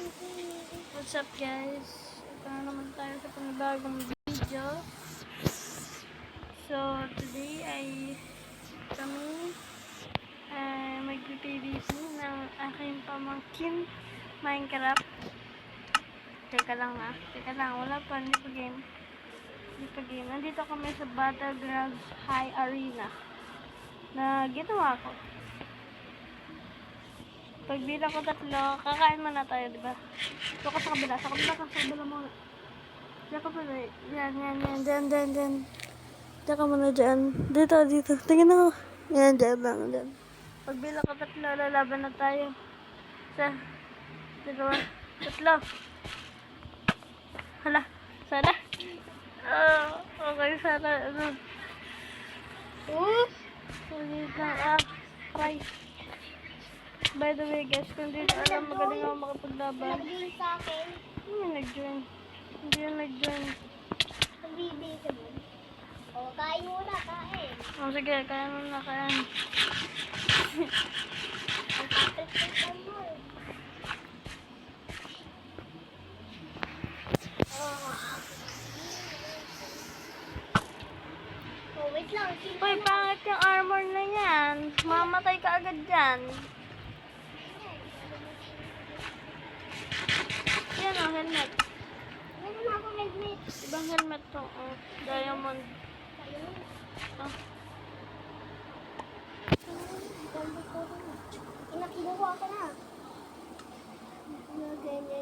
What's up guys? Ito na naman tayo sa panibagong video. So today ay kami mag-PVP ng aking pamangkin Minecraft. Teka lang, wala pa, hindi pa game. Nandito kami sa Battlegrounds High Arena na ginawa ko. Pag bilang ko 3, kakain muna tayo, diba? Ito ka sa kabila muna. Diyan ka pala, yan. Diyan ka muna dyan. Dito. Tingin ako. Yan, dyan lang. Pag bilang ko 3, lalaban na tayo. 1, 2, 3. Hala, sana. Okay, sana. Ulit na, try. By the way guys, kung di alam, magaling ako makapaglaban. Nag-join sa akin. Nag-join. Hindi yung nag-join. Nag-video mo. O, kain muna, kain. O sige, kaya muna, kaya. Ang kapit-pitan mo eh. Oh, wait lang. Uy, pangit yung armor na yan. Mamatay ka agad dyan. Yan o, helmet. Meron ako helmet. Ibang helmet to. Oh, diamond. Oh. Inakinuha ka na. Ganyan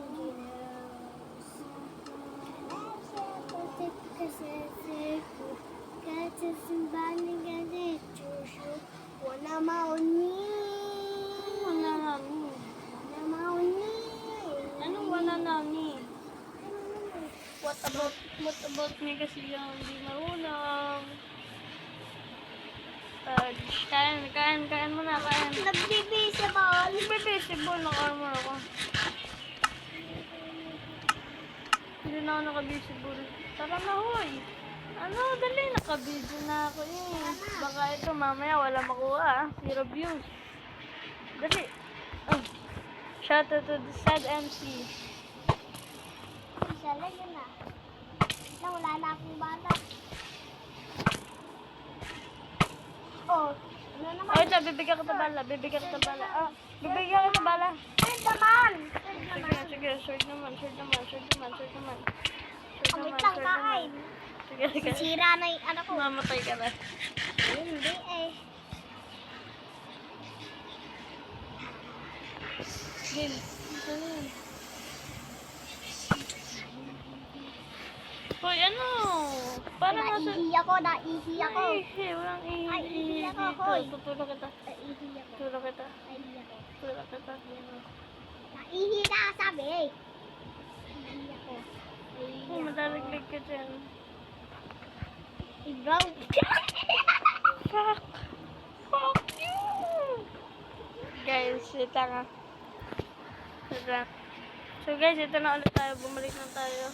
Anong wala na ni? What about me kasi yung hindi marunong? Kain mo na, kain. Nag-visible. Nag-visible, naka-armor ako. Hindi na ako naka-visible. Tara na, hoy. Ano, dali, naka-video na ako eh. Baka ito mamaya wala makuha, 0 views. Dali. Oh. Shout out to the sad MC. Sala yun na. Wala na akong bala. Oh, ano naman? Oh, ito, bibigyan kita bala. Oh, bibigyan kita bala. Ay, naman! Sige, short naman. Kamit lang kain. Sige. Sira na yung ano ko. Mamatay ka na. Hindi eh. Game. Ano yun? Hoy, ano? Parang nasa... Naihi ako. Naihi, walang ihi. Ay, ihi ako, Dito, hoy. tutulog kita. Naihi ako. Tulog kita. Naihi ako. Tulog kita. Naihi na sabi eh. Naihi ako. Oh, madaliglig ka dyan. Ibang. Fuck you! Guys, ito nga. So guys, ito na ulit tayo. Bumalik na tayo.